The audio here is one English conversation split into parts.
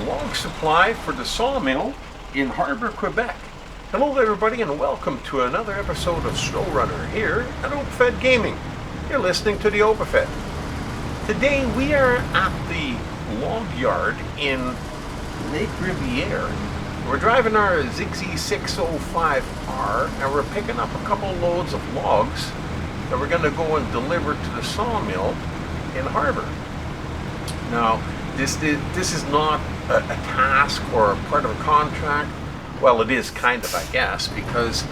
log supply for the sawmill in Harbor, Quebec. Hello everybody and welcome to another episode of SnowRunner here at Overfed Gaming. You're listening to the Overfed. Today we are at the Logyard in Lake Ribiere. We're driving our ZiKZ 605R and we're picking up a couple loads of logs that we're going to go and deliver to the sawmill in Harbor. Now, this is not a task or a part of a contract. Well, it is kind of, I guess, because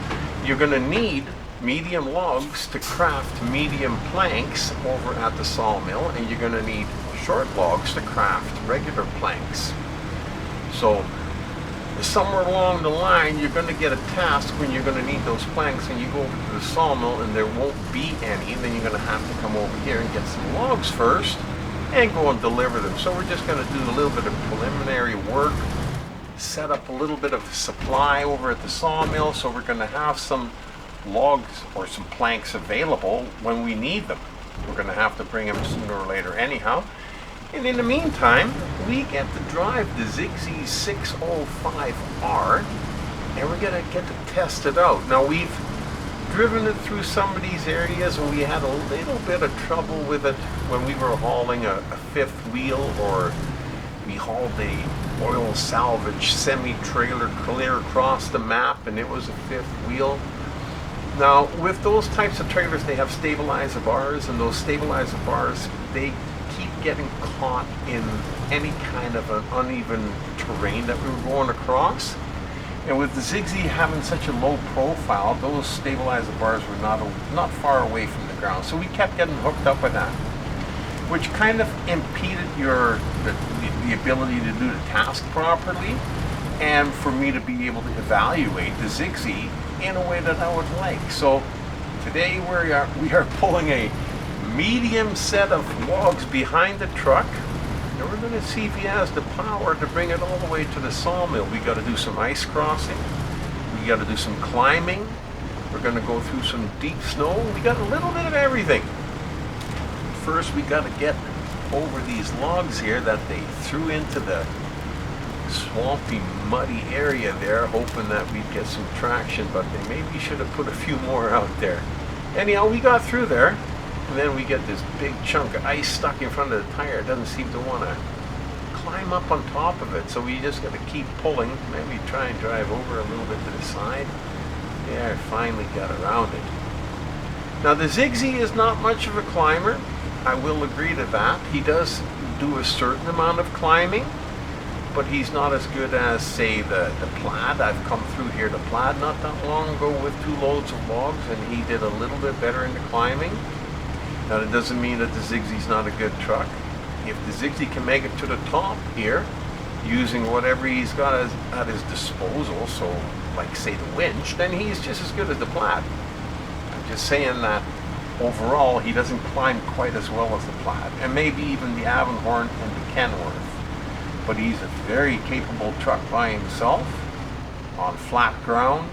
you're going to need medium logs to craft medium planks over at the sawmill, and you're going to need short logs to craft regular planks. So somewhere along the line you're going to get a task when you're going to need those planks, and you go over to the sawmill and there won't be any. Then you're going to have to come over here and get some logs first and go and deliver them. So we're just going to do a little bit of preliminary work, set up a little bit of supply over at the sawmill, so we're going to have some logs or some planks available when we need them. We're going to have to bring them sooner or later anyhow. And in the meantime, we get to drive the ZiKZ 605R, and we're going to get to test it out. Now, we've driven it through some of these areas, and we had a little bit of trouble with it when we were hauling a fifth wheel, or we hauled a oil salvage semi-trailer clear across the map, and it was a fifth wheel. Now, with those types of trailers, they have stabilizer bars, and those stabilizer bars, they keep getting caught in any kind of an uneven terrain that we were going across. And with the ZiKZ having such a low profile, those stabilizer bars were not far away from the ground. So we kept getting hooked up with that, which kind of impeded the ability to do the task properly, and for me to be able to evaluate the ZiKZ in a way that I would like. So today we are pulling a medium set of logs behind the truck, and we're going to see if he has the power to bring it all the way to the sawmill. We got to do some ice crossing, we got to do some climbing, we're going to go through some deep snow. We got a little bit of everything. First we got to get over these logs here that they threw into the swampy, muddy area there, hoping that we'd get some traction, but they maybe should have put a few more out there. Anyhow, we got through there. And then we get this big chunk of ice stuck in front of the tire. It doesn't seem to want to climb up on top of it, so we just got to keep pulling. Maybe try and drive over a little bit to the side. Yeah, I finally got around it. Now the ZiKZ is not much of a climber. I will agree to that. He does do a certain amount of climbing, but he's not as good as, say, the Plaid. I've come through here to Plaid not that long ago with 2 loads of logs, and he did a little bit better in the climbing. Now that doesn't mean that the ZiKZ is not a good truck. If the ZiKZ can make it to the top here, using whatever he's got at his disposal, so like say the winch, then he's just as good as the Plaid. I'm just saying that overall he doesn't climb quite as well as the Plaid, and maybe even the Avonhorn and the Kenworth. But he's a very capable truck by himself, on flat ground.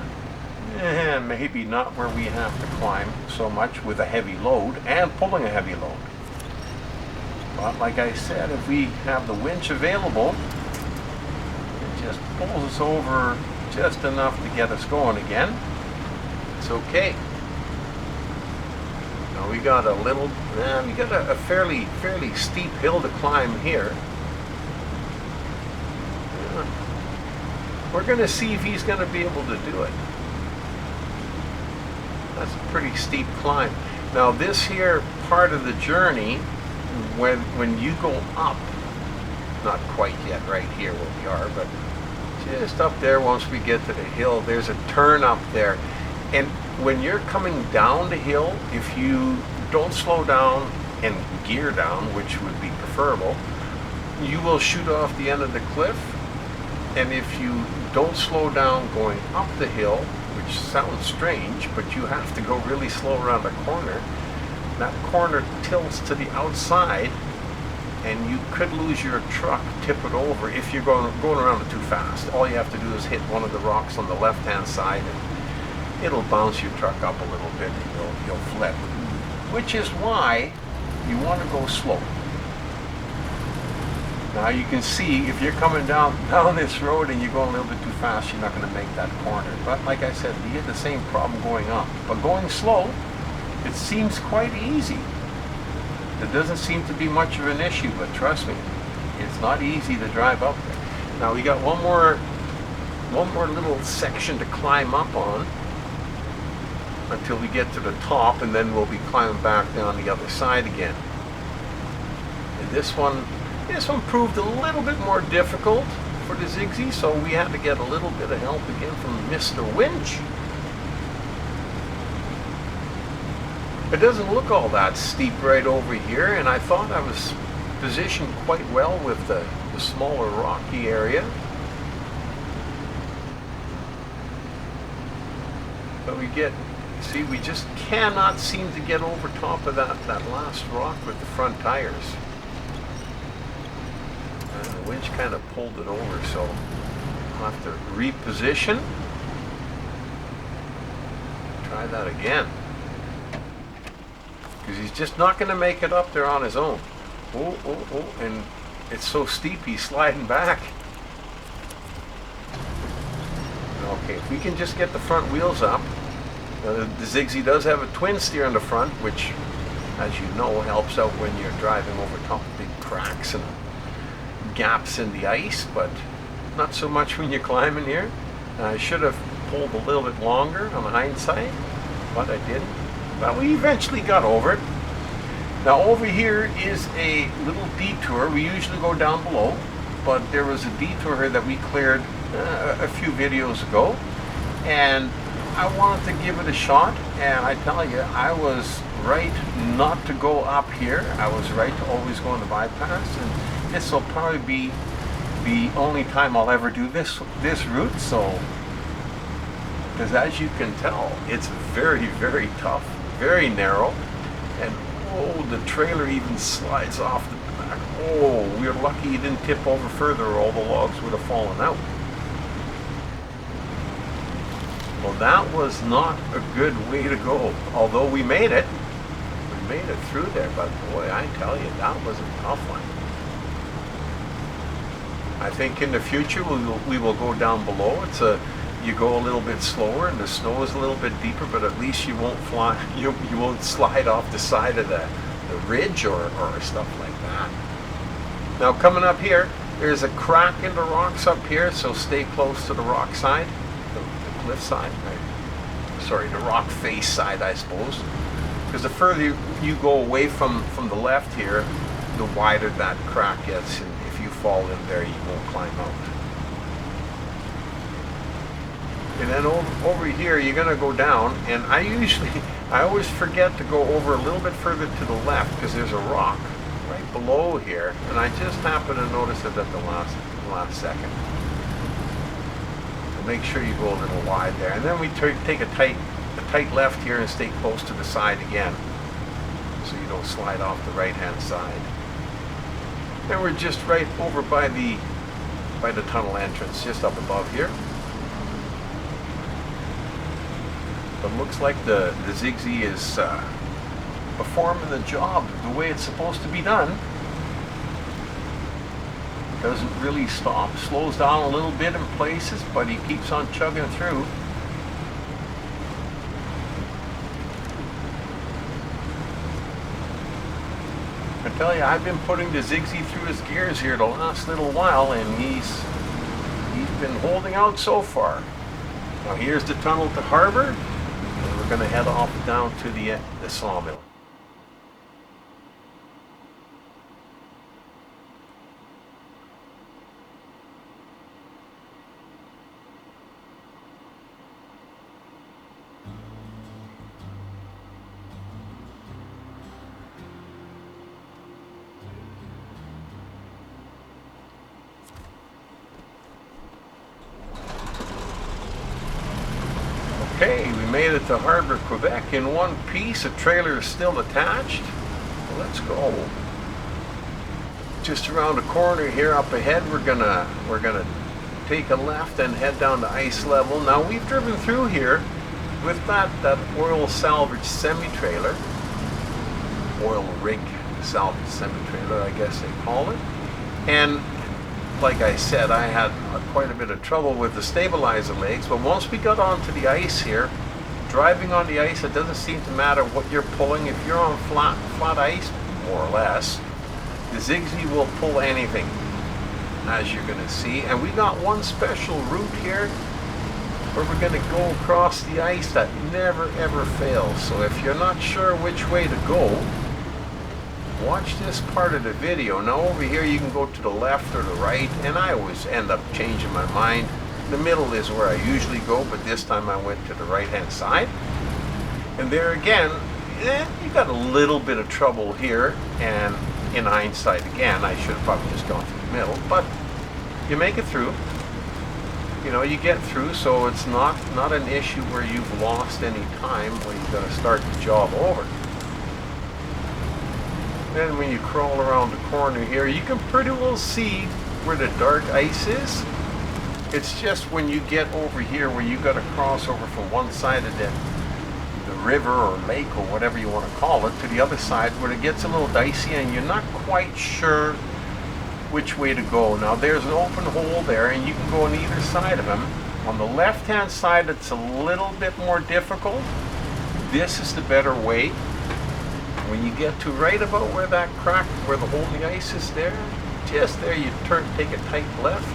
Maybe not where we have to climb so much with a heavy load and pulling a heavy load. But like I said, if we have the winch available, it just pulls us over just enough to get us going again. It's okay. Now we got a fairly steep hill to climb here. We're going to see if he's going to be able to do it. That's a pretty steep climb. Now this here part of the journey, when you go up, not quite yet right here where we are, but just up there once we get to the hill, there's a turn up there. And when you're coming down the hill, if you don't slow down and gear down, which would be preferable, you will shoot off the end of the cliff. And if you don't slow down going up the hill, which sounds strange, but you have to go really slow around the corner. That corner tilts to the outside, and you could lose your truck, tip it over if you're going around it too fast. All you have to do is hit one of the rocks on the left-hand side, and it'll bounce your truck up a little bit, and you'll flip. Which is why you want to go slow. Now you can see if you're coming down this road and you go a little bit too fast, you're not going to make that corner. But like I said, you get the same problem going up. But going slow, it seems quite easy. There doesn't seem to be much of an issue, but trust me, it's not easy to drive up there. Now we got one more little section to climb up on until we get to the top, and then we'll be climbing back down the other side again. And this one proved a little bit more difficult for the ZiKZ, so we had to get a little bit of help again from Mr. Winch. It doesn't look all that steep right over here, and I thought I was positioned quite well with the smaller rocky area. But we just cannot seem to get over top of that last rock with the front tires. And the winch kind of pulled it over, so I'll have to reposition. Try that again. Because he's just not going to make it up there on his own. Oh, and it's so steep he's sliding back. Okay, if we can just get the front wheels up. The ZiKZ does have a twin steer on the front, which, as you know, helps out when you're driving over top of big cracks and gaps in the ice, but not so much when you're climbing here. I should have pulled a little bit longer on the hindsight, but I didn't. But we eventually got over it. Now over here is a little detour. We usually go down below, but there was a detour here that we cleared a few videos ago, and I wanted to give it a shot, and I tell you, I was right not to go up here. I was right to always go on the bypass, and this will probably be the only time I'll ever do this route. So, because as you can tell, it's very, very tough, very narrow, and oh, the trailer even slides off the back. Oh, we're lucky it didn't tip over further, or all the logs would have fallen out. Well, that was not a good way to go. Although we made it through there, but boy, I tell you, that was a tough one. I think in the future we will go down below. You go a little bit slower, and the snow is a little bit deeper, but at least you won't you won't slide off the side of the ridge or stuff like that. Now coming up here, there's a crack in the rocks up here, so stay close to the rock side. The cliff side, sorry, the rock face side, I suppose, because the further you go away from the left here, the wider that crack gets, and if you fall in there, you won't climb out. And then over here, you're going to go down, and I always forget to go over a little bit further to the left, because there's a rock right below here, and I just happened to notice it at the last second. Make sure you go a little wide there, and then we take a tight left here and stay close to the side again, so you don't slide off the right hand side. Then we're just right over by the tunnel entrance, just up above here. But looks like the ZiKZ is performing the job the way it's supposed to be done. Doesn't really stop, slows down a little bit in places, but he keeps on chugging through. I tell you, I've been putting the ZiKZ through his gears here the last little while, and he's been holding out so far. Now here's the tunnel to Harbor, and we're going to head off down to the Sawmill. Okay, we made it to Harbor, Quebec in one piece. The trailer is still attached. Well, let's go. Just around the corner here up ahead, we're gonna take a left and head down to ice level. Now we've driven through here with that oil salvage semi-trailer, oil rig salvage semi-trailer, I guess they call it. And like I said, I had quite a bit of trouble with the stabilizer legs, but once we got onto the ice here, driving on the ice, it doesn't seem to matter what you're pulling. If you're on flat ice, more or less, the ZiKZ will pull anything, as you're going to see. And we got one special route here where we're going to go across the ice that never ever fails. So if you're not sure which way to go, watch this part of the video. Now over here you can go to the left or the right, and I always end up changing my mind. The middle is where I usually go, but this time I went to the right hand side. And there again, you got a little bit of trouble here, and in hindsight again, I should have probably just gone through the middle, but you make it through. You know, you get through, so it's not an issue where you've lost any time when you've got to start the job over. Then when you crawl around the corner here, you can pretty well see where the dark ice is. It's just when you get over here where you got to cross over from one side of the river or lake or whatever you want to call it to the other side where it gets a little dicey and you're not quite sure which way to go. Now there's an open hole there and you can go on either side of them. On the left hand side it's a little bit more difficult. This is the better way. When you get to right about where that crack, where the hole in the ice is there, just there you take a tight left.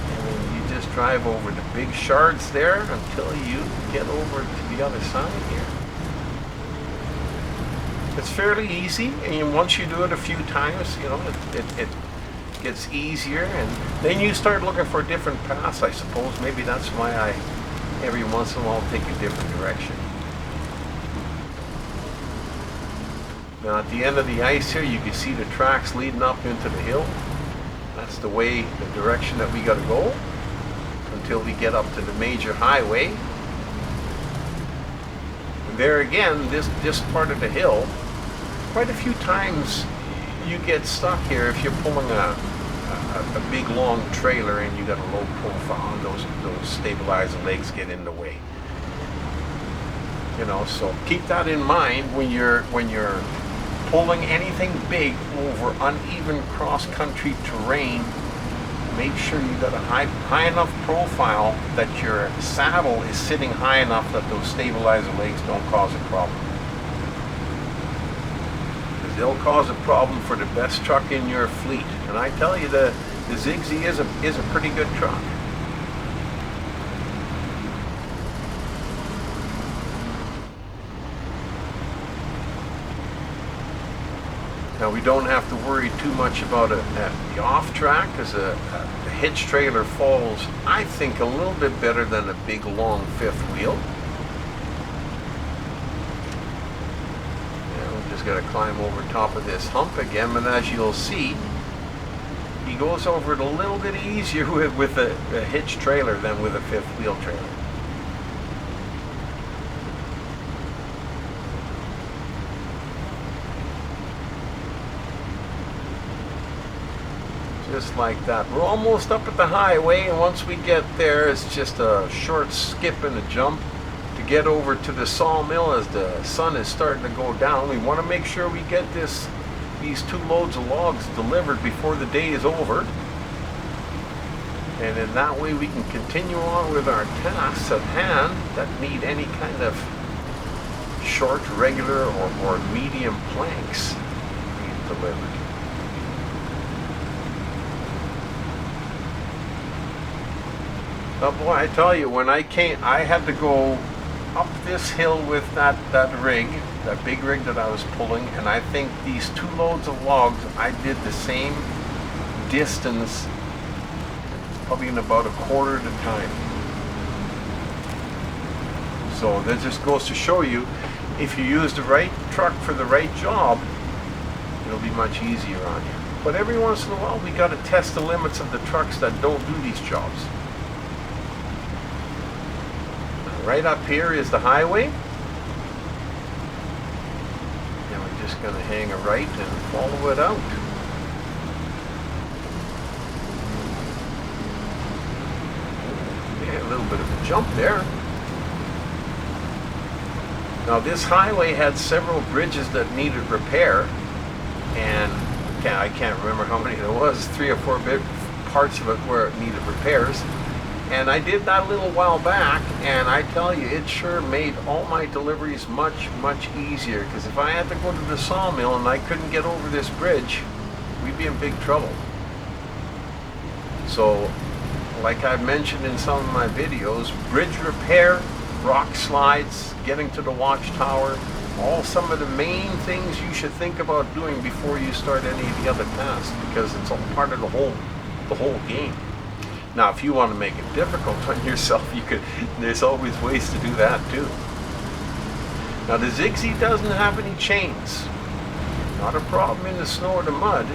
And then you just drive over the big shards there until you get over to the other side here. It's fairly easy, and once you do it a few times, you know, it gets easier, and then you start looking for different paths, I suppose. Maybe that's why I, every once in a while, take a different direction. Now at the end of the ice here, you can see the tracks leading up into the hill. That's the way, the direction that we got to go until we get up to the major highway. And there again, this part of the hill, quite a few times you get stuck here if you're pulling a big long trailer and you got a low profile and those stabilizer legs get in the way. You know, so keep that in mind when you're pulling anything big over uneven cross-country terrain. Make sure you got a high enough profile that your saddle is sitting high enough that those stabilizer legs don't cause a problem. Because they'll cause a problem for the best truck in your fleet. And I tell you, the ZiKZ is a pretty good truck. Now we don't have to worry too much about the off track, because the hitch trailer falls, I think, a little bit better than a big long fifth wheel. And we just got to climb over top of this hump again, and as you'll see, he goes over it a little bit easier with a hitch trailer than with a fifth wheel trailer. Just like that. We're almost up at the highway, and once we get there, it's just a short skip and a jump to get over to the sawmill as the sun is starting to go down. We want to make sure we get these 2 loads of logs delivered before the day is over. And in that way we can continue on with our tasks at hand that need any kind of short, regular, or medium planks being delivered. Oh boy, I tell you, when I came, I had to go up this hill with that rig, that big rig that I was pulling, and I think these 2 loads of logs, I did the same distance, probably in about a quarter of the time. So that just goes to show you, if you use the right truck for the right job, it'll be much easier on you. But every once in a while, we got to test the limits of the trucks that don't do these jobs. Right up here is the highway, and we're just going to hang a right and follow it out. Yeah, a little bit of a jump there. Now this highway had several bridges that needed repair, and I can't remember how many there was, 3 or 4 big parts of it where it needed repairs. And I did that a little while back, and I tell you, it sure made all my deliveries much, much easier. Because if I had to go to the sawmill and I couldn't get over this bridge, we'd be in big trouble. So, like I've mentioned in some of my videos, bridge repair, rock slides, getting to the watchtower, all some of the main things you should think about doing before you start any of the other tasks, because it's all part of the whole game. Now, if you want to make it difficult on yourself, there's always ways to do that too. Now, the ZiKZ doesn't have any chains. Not a problem in the snow or the mud,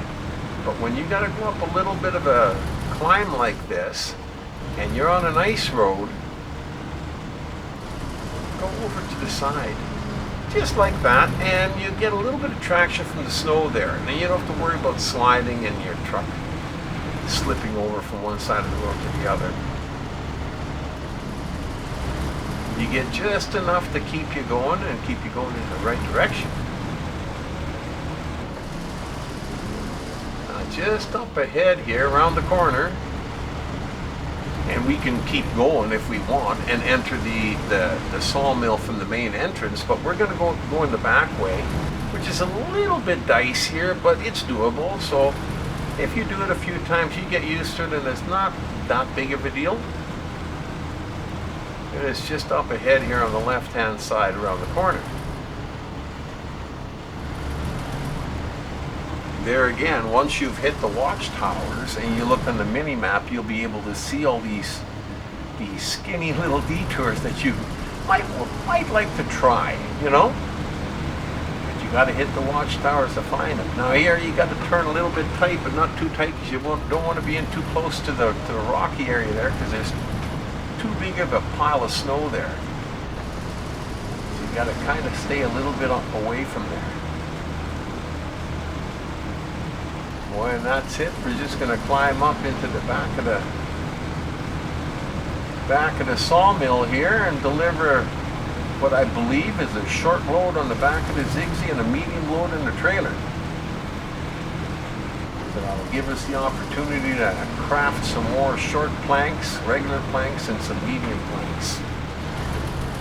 but when you got to go up a little bit of a climb like this, and you're on an ice road, go over to the side, just like that, and you get a little bit of traction from the snow there, and then you don't have to worry about sliding and your truck slipping over from one side of the road to the other. You get just enough to keep you going and keep you going in the right direction. Now just up ahead here, around the corner, and we can keep going if we want and enter the sawmill from the main entrance, but we're going to go in the back way, which is a little bit dicier, but it's doable. So if you do it a few times, you get used to it, and it's not that big of a deal. And it's just up ahead here on the left-hand side around the corner. There again, once you've hit the watchtowers and you look on the mini-map, you'll be able to see all these skinny little detours that you might like to try, you know? You got to hit the watchtowers to find them. Now here you got to turn a little bit tight, but not too tight, because you don't want to be in too close to the rocky area there, because there's too big of a pile of snow there. So you got to kind of stay a little bit away from there. Boy, and that's it. We're just going to climb up into the back of the sawmill here and deliver what I believe is a short load on the back of the ZiKZ and a medium load in the trailer. So that'll give us the opportunity to craft some more short planks, regular planks, and some medium planks.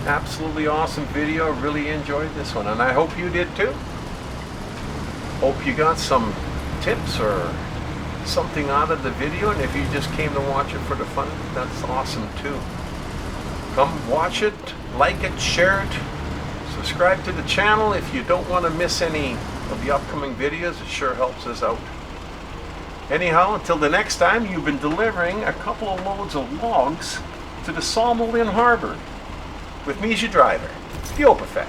Absolutely awesome video. Really enjoyed this one, and I hope you did too. Hope you got some tips or something out of the video, and if you just came to watch it for the fun, that's awesome too. Come watch it, like it, share it, subscribe to the channel if you don't want to miss any of the upcoming videos. It sure helps us out. Anyhow, until the next time, you've been delivering a couple of loads of logs to the Sawmill in Harbor with me as your driver, the Overfed.